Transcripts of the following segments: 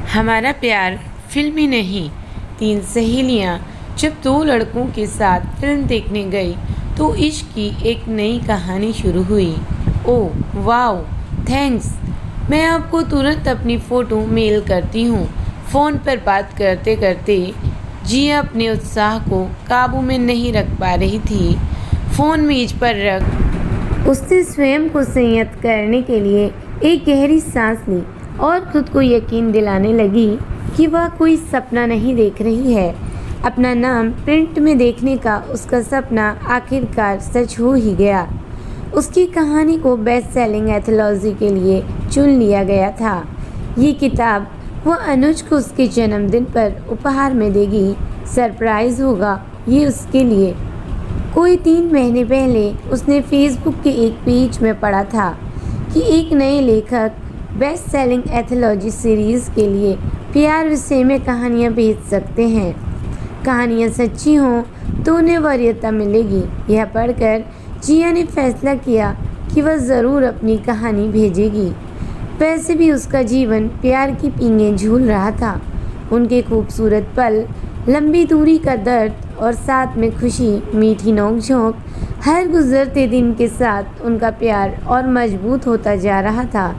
हमारा प्यार फिल्मी नहीं। 3 सहेलियां जब 2 लड़कों के साथ फिल्म देखने गई तो इश्क की एक नई कहानी शुरू हुई। Oh wow, thanks. मैं आपको तुरंत अपनी फ़ोटो मेल करती हूँ। फ़ोन पर बात करते करते जिया अपने उत्साह को काबू में नहीं रख पा रही थी। फ़ोन मेज पर रख उसने स्वयं को संयत करने के लिए एक गहरी सांस ली और खुद को यकीन दिलाने लगी कि वह कोई सपना नहीं देख रही है। अपना नाम प्रिंट में देखने का उसका सपना आखिरकार सच हो ही गया। उसकी कहानी को बेस्ट सेलिंग एथोलॉजी के लिए चुन लिया गया था। ये किताब वह अनुज को उसके जन्मदिन पर उपहार में देगी। सरप्राइज़ होगा ये उसके लिए। कोई 3 महीने पहले उसने फेसबुक के एक पेज में पढ़ा था कि एक नए लेखक बेस्ट सेलिंग एथोलॉजी सीरीज़ के लिए प्यार विषय में कहानियाँ भेज सकते हैं। कहानियाँ सच्ची हों तो उन्हें वरीयता मिलेगी। यह पढ़कर जिया ने फैसला किया कि वह ज़रूर अपनी कहानी भेजेगी। वैसे भी उसका जीवन प्यार की पींगें झूल रहा था। उनके खूबसूरत पल, लंबी दूरी का दर्द और साथ में खुशी, मीठी नोक-झोंक, हर गुजरते दिन के साथ उनका प्यार और मजबूत होता जा रहा था।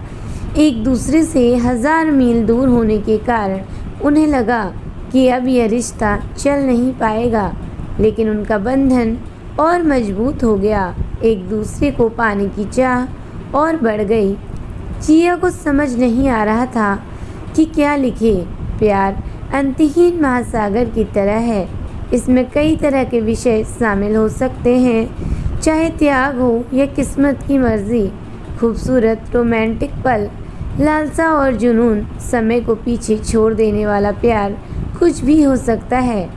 एक दूसरे से 1000 मील दूर होने के कारण उन्हें लगा कि अब यह रिश्ता चल नहीं पाएगा, लेकिन उनका बंधन और मजबूत हो गया। एक दूसरे को पाने की चाह और बढ़ गई। जिया को समझ नहीं आ रहा था कि क्या लिखे। प्यार अंतहीन महासागर की तरह है। इसमें कई तरह के विषय शामिल हो सकते हैं, चाहे त्याग हो या किस्मत की मर्जी। खूबसूरत रोमांटिक पल, लालसा और जुनून, समय को पीछे छोड़ देने वाला प्यार, कुछ भी हो सकता है।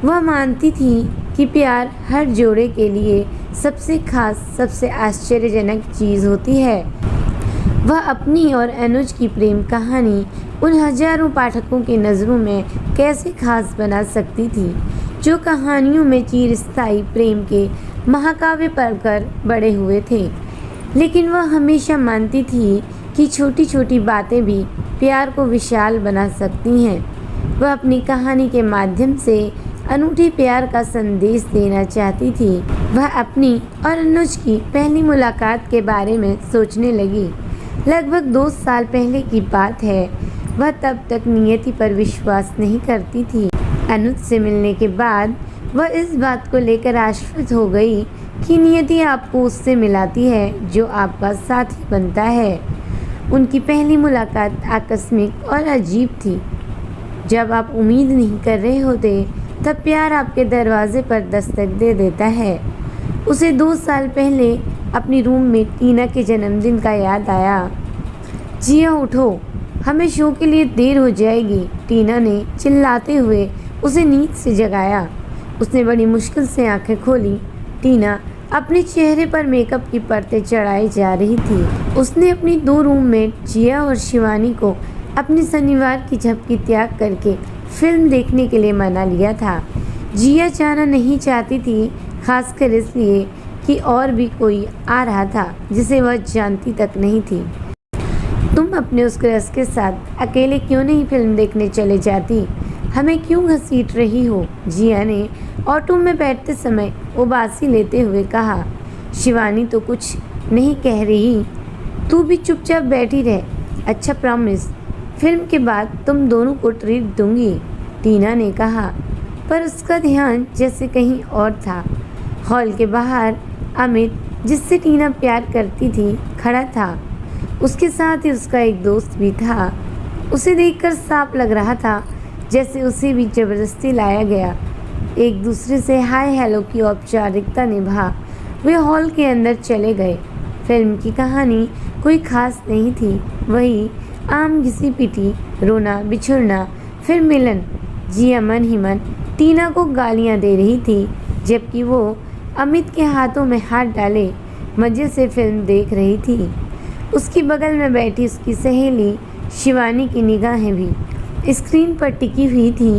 वह मानती थी कि प्यार हर जोड़े के लिए सबसे खास, सबसे आश्चर्यजनक चीज़ होती है। वह अपनी और अनुज की प्रेम कहानी उन हजारों पाठकों की नज़रों में कैसे खास बना सकती थी, जो कहानियों में चिरस्थायी प्रेम के महाकाव्य पढ़कर बड़े हुए थे। लेकिन वह हमेशा मानती थी कि छोटी छोटी बातें भी प्यार को विशाल बना सकती हैं। वह अपनी कहानी के माध्यम से अनूठे प्यार का संदेश देना चाहती थी। वह अपनी और अनुज की पहली मुलाकात के बारे में सोचने लगी। लगभग 2 साल पहले की बात है। वह तब तक नियति पर विश्वास नहीं करती थी। अनुज से मिलने के बाद वह इस बात को लेकर आश्वस्त हो गई कि नियति आपको उससे मिलाती है जो आपका साथी बनता है। उनकी पहली मुलाकात आकस्मिक और अजीब थी। जब आप उम्मीद नहीं कर रहे होते, तब प्यार आपके दरवाजे पर दस्तक दे देता है। उसे 2 साल पहले अपनी रूम में टीना के जन्मदिन का याद आया। जिया उठो, हमें शो के लिए देर हो जाएगी। टीना ने चिल्लाते हुए उसे नींद से जगाया। उसने बड़ी मुश्किल से आंखें खोली। टीना अपने चेहरे पर मेकअप की परतें चढ़ाई जा रही थी। उसने अपनी 2 रूममेट जिया और शिवानी को अपनी शनिवार की झपकी त्याग करके फिल्म देखने के लिए मना लिया था। जिया जाना नहीं चाहती थी, खासकर इसलिए कि और भी कोई आ रहा था जिसे वह जानती तक नहीं थी। तुम अपने उस क्रश के साथ अकेले क्यों नहीं फिल्म देखने चले जाती? हमें क्यों घसीट रही हो? जिया ने ऑटो में बैठते समय उबासी लेते हुए कहा। शिवानी तो कुछ नहीं कह रही, तू भी चुपचाप बैठी रह। अच्छा प्रॉमिस, फिल्म के बाद तुम दोनों को ट्रीट दूंगी, टीना ने कहा। पर उसका ध्यान जैसे कहीं और था। हॉल के बाहर अमित, जिससे टीना प्यार करती थी, खड़ा था। उसके साथ ही उसका एक दोस्त भी था। उसे देखकर साफ लग रहा था जैसे उसे भी ज़बरदस्ती लाया गया। एक दूसरे से हाय हेलो की औपचारिकता निभा वे हॉल के अंदर चले गए। फिल्म की कहानी कोई खास नहीं थी। वही आम घिसी पिटी, रोना बिछुड़ना, फिर मिलन। जिया मन ही मन टीना को गालियां दे रही थी, जबकि वो अमित के हाथों में हाथ डाले मज़े से फिल्म देख रही थी। उसकी बगल में बैठी उसकी सहेली शिवानी की निगाहें भी स्क्रीन पर टिकी हुई थी।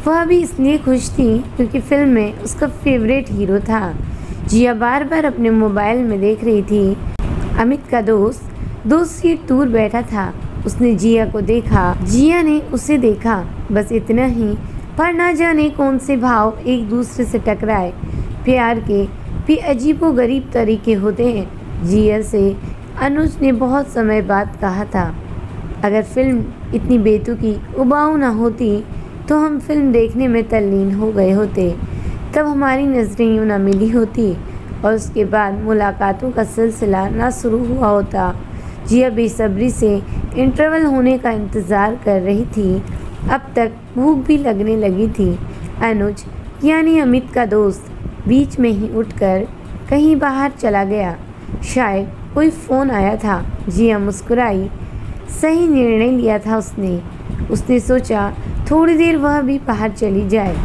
वह भी इसलिए खुश थी क्योंकि फिल्म में उसका फेवरेट हीरो था। जिया बार बार अपने मोबाइल में देख रही थी। अमित का दोस्त 2 सीट दूर बैठा था। उसने जिया को देखा, जिया ने उसे देखा, बस इतना ही। पर ना जाने कौन से भाव एक दूसरे से टकराए। प्यार के भी अजीबोगरीब तरीके होते हैं। जिया से अनुज ने बहुत समय बाद कहा था, अगर फिल्म इतनी बेतुकी उबाऊ ना होती तो हम फिल्म देखने में तल्लीन हो गए होते। तब हमारी नज़रें यूँ ना मिली होती और उसके बाद मुलाकातों का सिलसिला ना शुरू हुआ होता। जिया बेसब्री से इंटरवल होने का इंतज़ार कर रही थी। अब तक भूख भी लगने लगी थी। अनुज यानी अमित का दोस्त बीच में ही उठकर कहीं बाहर चला गया। शायद कोई फ़ोन आया था। जिया मुस्कुराई। सही निर्णय लिया था उसने सोचा थोड़ी देर वह भी बाहर चली जाए।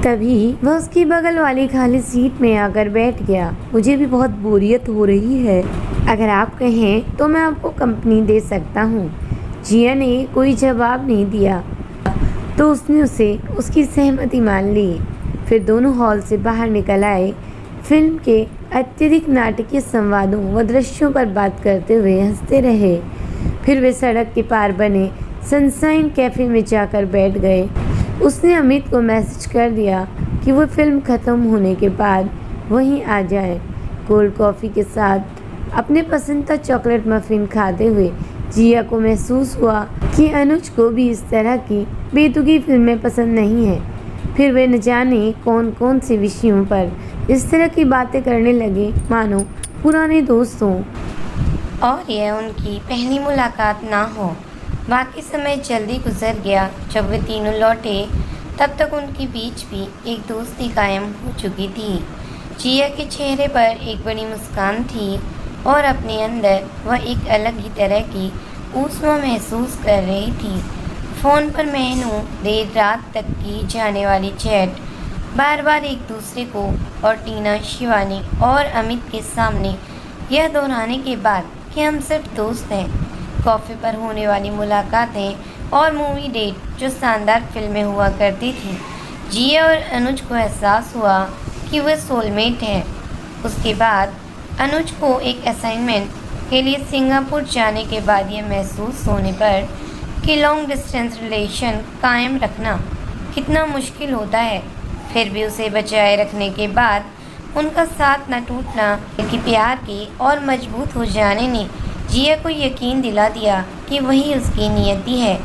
तभी वह उसकी बगल वाली खाली सीट में आकर बैठ गया। मुझे भी बहुत बोरियत हो रही है, अगर आप कहें तो मैं आपको कंपनी दे सकता हूँ। जिया ने कोई जवाब नहीं दिया तो उसने उसकी सहमति मान ली। फिर दोनों हॉल से बाहर निकल आए। फिल्म के अत्यधिक नाटकीय संवादों व दृश्यों पर बात करते हुए हंसते रहे। फिर वे सड़क के पार बने सनशाइन कैफ़े में जाकर बैठ गए। उसने अमित को मैसेज कर दिया कि वो फिल्म ख़त्म होने के बाद वहीं आ जाए। कोल्ड कॉफ़ी के साथ अपने पसंद का चॉकलेट मफ़िन खाते हुए जिया को महसूस हुआ कि अनुज को भी इस तरह की बेतुकी फिल्में पसंद नहीं है। फिर वे न जाने कौन कौन से विषयों पर इस तरह की बातें करने लगे मानो पुराने दोस्त हों और यह उनकी पहली मुलाकात ना हो। बाकी समय जल्दी गुजर गया। जब वे तीनों लौटे तब तक उनके बीच भी एक दोस्ती कायम हो चुकी थी। जिया के चेहरे पर एक बड़ी मुस्कान थी और अपने अंदर वह एक अलग ही तरह की ऊष्मा महसूस कर रही थी। फ़ोन पर महीनों देर रात तक की जाने वाली चैट, बार बार एक दूसरे को और टीना, शिवानी और अमित के सामने यह दोहराने के बाद कि हम सिर्फ दोस्त हैं, कॉफ़ी पर होने वाली मुलाकातें और मूवी डेट जो शानदार फिल्में हुआ करती थी। जिया और अनुज को एहसास हुआ कि वह सोलमेट हैं। उसके बाद अनुज को एक असाइनमेंट के लिए सिंगापुर जाने के बाद यह महसूस होने पर कि लॉन्ग डिस्टेंस रिलेशन कायम रखना कितना मुश्किल होता है। फिर भी उसे बचाए रखने के बाद उनका साथ न टूटना बल्कि प्यार के और मजबूत हो जाने ने जिया को यकीन दिला दिया कि वही उसकी नियति है।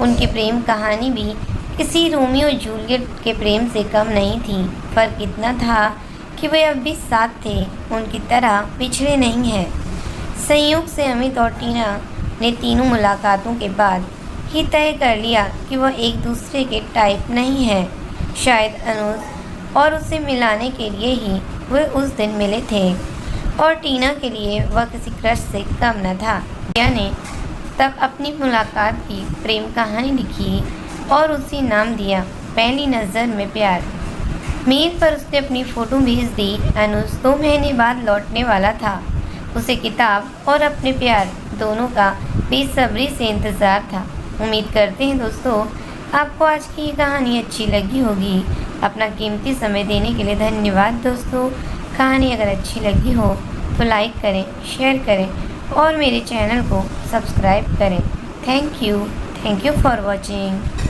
उनकी प्रेम कहानी भी किसी रोमियो जूलियट के प्रेम से कम नहीं थी। फ़र्क इतना था कि वे अब भी साथ थे, उनकी तरह पिछड़े नहीं हैं। संयोग से अमित और टीना ने तीनों मुलाकातों के बाद ही तय कर लिया कि वह एक दूसरे के टाइप नहीं है। शायद अनुज और उसे मिलाने के लिए ही वे उस दिन मिले थे और टीना के लिए वह किसी क्रश से कम न था। जिया ने तब अपनी मुलाकात की प्रेम कहानी लिखी और उसे नाम दिया पहली नज़र में प्यार। मेल पर उसने अपनी फ़ोटो भेज दी। अनुज 2 महीने बाद लौटने वाला था। उसे किताब और अपने प्यार दोनों का बेसब्री से इंतज़ार था। उम्मीद करते हैं दोस्तों आपको आज की ये कहानी अच्छी लगी होगी। अपना कीमती समय देने के लिए धन्यवाद दोस्तों। कहानी अगर अच्छी लगी हो तो लाइक करें, शेयर करें और मेरे चैनल को सब्सक्राइब करें। Thank you for watching.